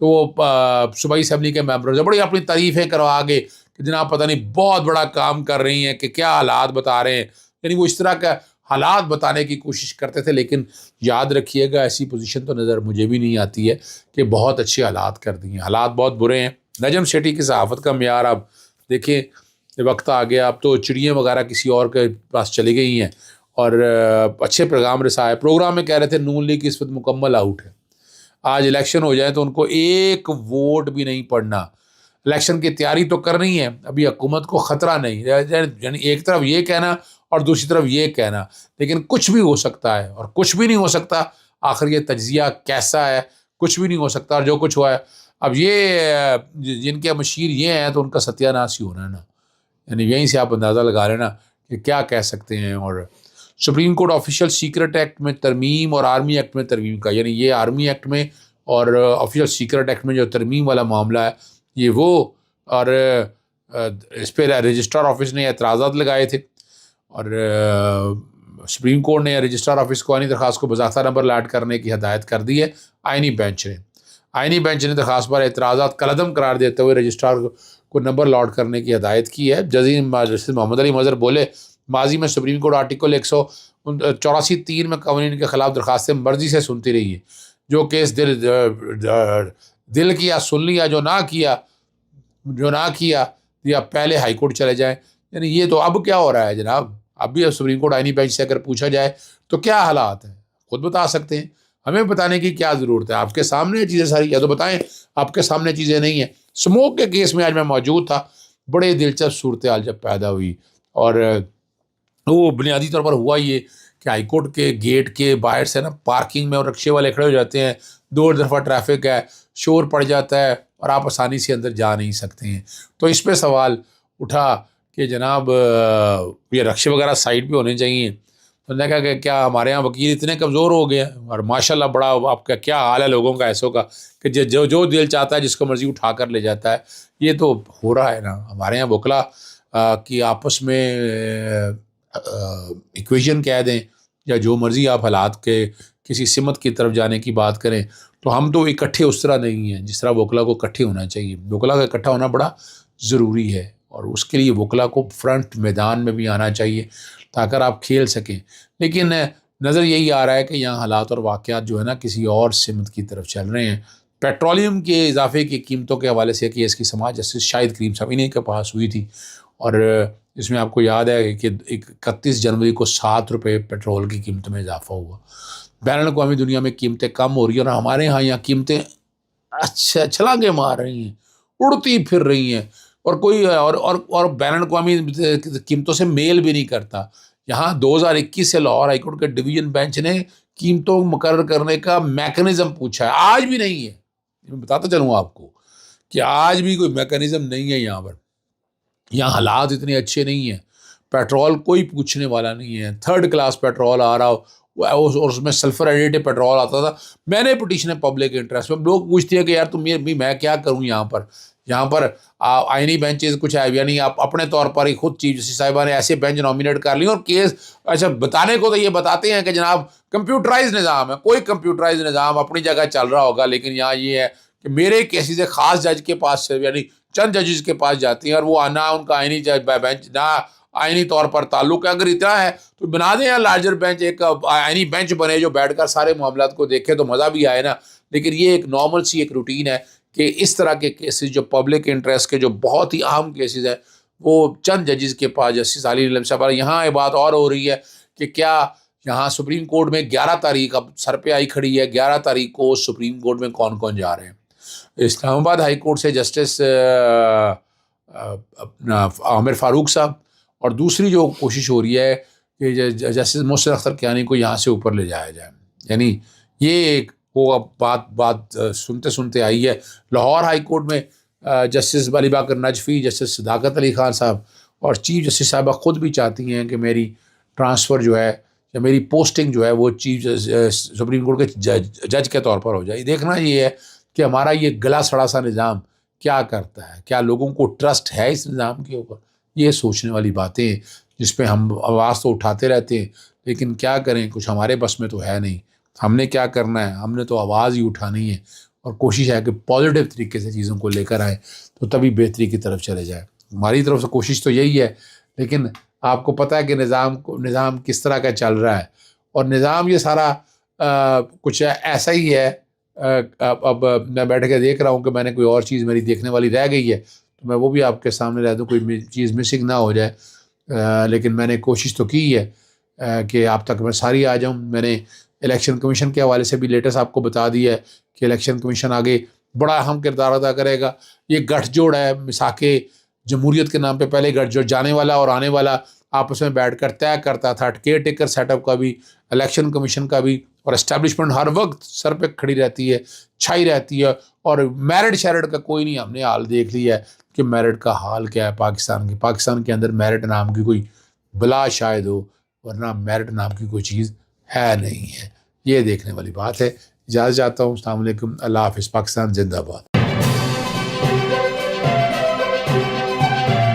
تو وہ صوبائی اسمبلی کے ممبروں سے بڑی اپنی تعریفیں کروا کے کہ جناب پتہ نہیں بہت بڑا کام کر رہی ہیں، کہ کیا حالات بتا رہے ہیں. یعنی وہ اس طرح کا حالات بتانے کی کوشش کرتے تھے. لیکن یاد رکھیے گا ایسی پوزیشن تو نظر مجھے بھی نہیں آتی ہے کہ بہت اچھے حالات کر دیے ہیں. حالات بہت برے ہیں. نجم سیٹھی کی صحافت کا معیار آپ دیکھیں، وقت آ گیا اب تو چڑیاں وغیرہ کسی اور کے پاس چلی گئی ہیں، اور اچھے پیغام رسائے پروگرام میں کہہ رہے تھے نون لیگ اس وقت مکمل آؤٹ ہے. آج الیکشن ہو جائے تو ان کو ایک ووٹ بھی نہیں پڑنا. الیکشن کی تیاری تو کرنی ہے، ابھی حکومت کو خطرہ نہیں. یعنی ایک طرف یہ کہنا اور دوسری طرف یہ کہنا، لیکن کچھ بھی ہو سکتا ہے اور کچھ بھی نہیں ہو سکتا. آخر یہ تجزیہ کیسا ہے؟ کچھ بھی نہیں ہو سکتا، اور جو کچھ ہوا ہے اب یہ جن کے مشیر یہ ہیں تو ان کا ستیہ ناش ہی ہونا ہے نا. یعنی یہیں سے آپ اندازہ لگا لینا کہ کیا کہہ سکتے ہیں. اور supreme court official secret act میں ترمیم اور آرمی ایکٹ میں ترمیم کا، یعنی یہ آرمی ایکٹ میں اور آفیشیل سیکرٹ ایکٹ میں جو ترمیم والا معاملہ ہے یہ وہ، اور اس پہ رجسٹرار آفس نے اعتراضات لگائے تھے، اور سپریم کورٹ نے رجسٹرار آفس کو آئینی درخواست کو بضابطہ نمبر لاٹ کرنے کی ہدایت کر دی ہے. آئینی بینچ نے درخواست پر اعتراضات کالعدم قرار دیتے ہوئے رجسٹرار کو نمبر لاٹ کرنے کی ہدایت کی ہے. جج محمد علی مظہر بولے ماضی میں سپریم کورٹ آرٹیکل 184(3) میں قوانین کے خلاف درخواستیں مرضی سے سنتی رہی ہے. جو کیس دل کیا سن لیا، جو نہ کیا یا پہلے ہائی کورٹ چلے جائیں. یعنی یہ تو اب کیا ہو رہا ہے جناب؟ اب بھی سپریم کورٹ آئینی بینچ سے اگر پوچھا جائے تو کیا حالات ہیں خود بتا سکتے ہیں. ہمیں بتانے کی کیا ضرورت ہے؟ آپ کے سامنے چیزیں ساری، یا تو بتائیں آپ کے سامنے چیزیں نہیں ہیں. اسموک کے کیس میں آج میں موجود تھا، بڑے دلچسپ صورتحال جب پیدا ہوئی، اور وہ بنیادی طور پر ہوا یہ کہ ہائی کورٹ کے گیٹ کے باہر سے نا پارکنگ میں اور رکشے والے کھڑے ہو جاتے ہیں، دو طرفہ ٹریفک ہے، شور پڑ جاتا ہے اور آپ آسانی سے اندر جا نہیں سکتے ہیں. تو اس پہ سوال اٹھا کہ جناب یہ رکشے وغیرہ سائڈ پہ ہونے چاہیے. تو نے کہا کہ کیا ہمارے یہاں وکیل اتنے کمزور ہو گئے ہیں؟ اور ماشاءاللہ بڑا آپ کا کیا حال ہے لوگوں کا ایسوں کا کہ جو دل چاہتا ہے جس کو مرضی اٹھا کر لے جاتا ہے. یہ تو ہو رہا ہے نا ہمارے یہاں. وکلا کی آپس میں ایکویشن کہہ دیں یا جو مرضی آپ حالات کے کسی سمت کی طرف جانے کی بات کریں، تو ہم تو اکٹھے اس طرح نہیں ہیں جس طرح وکلا کو اکٹھے ہونا چاہیے. وکلا کا اکٹھا ہونا بڑا ضروری ہے، اور اس کے لیے وکلا کو فرنٹ میدان میں بھی آنا چاہیے تاکہ آپ کھیل سکیں. لیکن نظر یہی آ رہا ہے کہ یہاں حالات اور واقعات جو ہے نا کسی اور سمت کی طرف چل رہے ہیں. پیٹرولیم کے اضافے کی قیمتوں کے حوالے سے کہ اس کی سماعت جسٹس شاہد کریم صاحب انہیں کے پاس ہوئی تھی، اور اس میں آپ کو یاد ہے کہ 31 جنوری کو 7 روپے پیٹرول کی قیمت میں اضافہ ہوا. بین الاقوامی دنیا میں قیمتیں کم ہو رہی ہیں اور ہمارے ہاں یہاں قیمتیں اچھا چھلانگیں مار رہی ہیں، اڑتی پھر رہی ہیں، اور کوئی اور بین الاقوامی قیمتوں سے میل بھی نہیں کرتا. یہاں 2021 سے لاہور ہائی کورٹ کے ڈویژن بینچ نے قیمتوں مقرر کرنے کا میکنزم پوچھا ہے، آج بھی نہیں ہے. میں بتاتا چلوں آپ کو کہ آج بھی کوئی میکنزم نہیں ہے یہاں پر. یہاں حالات اتنے اچھے نہیں ہیں، پیٹرول کوئی پوچھنے والا نہیں ہے. 3rd کلاس پیٹرول آ رہا ہو، اور اس میں سلفر ایڈیٹو پیٹرول آتا تھا. میں نے پٹیشن پبلک انٹرسٹ میں، لوگ پوچھتے ہیں کہ یار تم میں کیا کروں یہاں پر آئینی بینچز کچھ ہے، یعنی آپ اپنے طور پر ہی خود چیف جسٹس صاحبہ نے ایسے بینچ نامینیٹ کر لی اور کیس اچھا بتانے کو تو یہ بتاتے ہیں کہ جناب کمپیوٹرائز نظام ہے. کوئی کمپیوٹرائز نظام اپنی جگہ چل رہا ہوگا، لیکن یہاں یہ ہے کہ میرے کیسز خاص جج کے پاس، یعنی چند ججز کے پاس جاتی ہیں، اور وہ نہ ان کا آئینی بینچ نہ آئینی طور پر تعلق ہے. اگر اتنا ہے تو بنا دیں لارجر بینچ، ایک آئینی بینچ بنے جو بیٹھ کر سارے معاملات کو دیکھے تو مزہ بھی آئے نا. لیکن یہ ایک نارمل سی ایک روٹین ہے کہ اس طرح کے کیسز جو پبلک انٹرسٹ کے جو بہت ہی اہم کیسز ہیں وہ چند ججز کے پاس، جسٹس علی علم صاحب. یہاں یہ بات اور ہو رہی ہے کہ کیا یہاں سپریم کورٹ میں 11 تاریخ اب سر پہ آئی کھڑی ہے، 11 تاریخ کو سپریم کورٹ میں کون کون جا رہے ہیں. اسلام آباد ہائی کورٹ سے جسٹس عامر فاروق صاحب، اور دوسری جو کوشش ہو رہی ہے کہ جسٹس محسن اختر کیانی کو یہاں سے اوپر لے جایا جائے. یعنی یہ ایک وہ بات سنتے آئی ہے. لاہور ہائی کورٹ میں جسٹس علی باقر نجفی، جسٹس صداقت علی خان صاحب اور چیف جسٹس صاحبہ خود بھی چاہتی ہیں کہ میری ٹرانسفر جو ہے یا میری پوسٹنگ جو ہے وہ چیف سپریم کورٹ کے جج کے طور پر ہو جائے. دیکھنا یہ ہے کہ ہمارا یہ گلا سڑا سا نظام کیا کرتا ہے، کیا لوگوں کو ٹرسٹ ہے اس نظام کے اوپر. یہ سوچنے والی باتیں ہیں جس پہ ہم آواز تو اٹھاتے رہتے ہیں، لیکن کیا کریں، کچھ ہمارے بس میں تو ہے نہیں. ہم نے کیا کرنا ہے؟ ہم نے تو آواز ہی اٹھانی ہے. اور کوشش ہے کہ پازیٹیو طریقے سے چیزوں کو لے کر آئیں تو تبھی بہتری کی طرف چلے جائیں. ہماری طرف سے کوشش تو یہی ہے، لیکن آپ کو پتہ ہے کہ نظام کس طرح کا چل رہا ہے، اور نظام یہ سارا کچھ ایسا ہی ہے. اب میں بیٹھ کے دیکھ رہا ہوں کہ میں نے کوئی اور چیز میری دیکھنے والی رہ گئی ہے تو میں وہ بھی آپ کے سامنے رہ دوں، کوئی چیز مسنگ نہ ہو جائے. لیکن میں نے کوشش تو کی ہے کہ آپ تک میں ساری آ جاؤں. میں نے الیکشن کمیشن کے حوالے سے بھی لیٹسٹ آپ کو بتا دیا ہے کہ الیکشن کمیشن آگے بڑا اہم کردار ادا کرے گا. یہ گٹھ جوڑ ہے مساق جمہوریت کے نام پہ. پہلے گٹھ جوڑ جانے والا اور آنے والا آپس میں بیٹھ کر طے کرتا تھا، کیئر ٹیکر سیٹ اپ کا بھی، الیکشن کمیشن کا بھی، اور اسٹیبلشمنٹ ہر وقت سر پہ کھڑی رہتی ہے، چھائی رہتی ہے. اور میرٹ شیرٹ کا کوئی نہیں. ہم نے حال دیکھ لیا ہے کہ میرٹ کا حال کیا ہے پاکستان کے اندر. میرٹ نام کی کوئی بلا شاید ہو، ورنہ میرٹ نام کی کوئی چیز ہے نہیں ہے. یہ دیکھنے والی بات ہے. اجازت چاہتا ہوں. السلام علیکم. اللہ حافظ. پاکستان زندہ باد.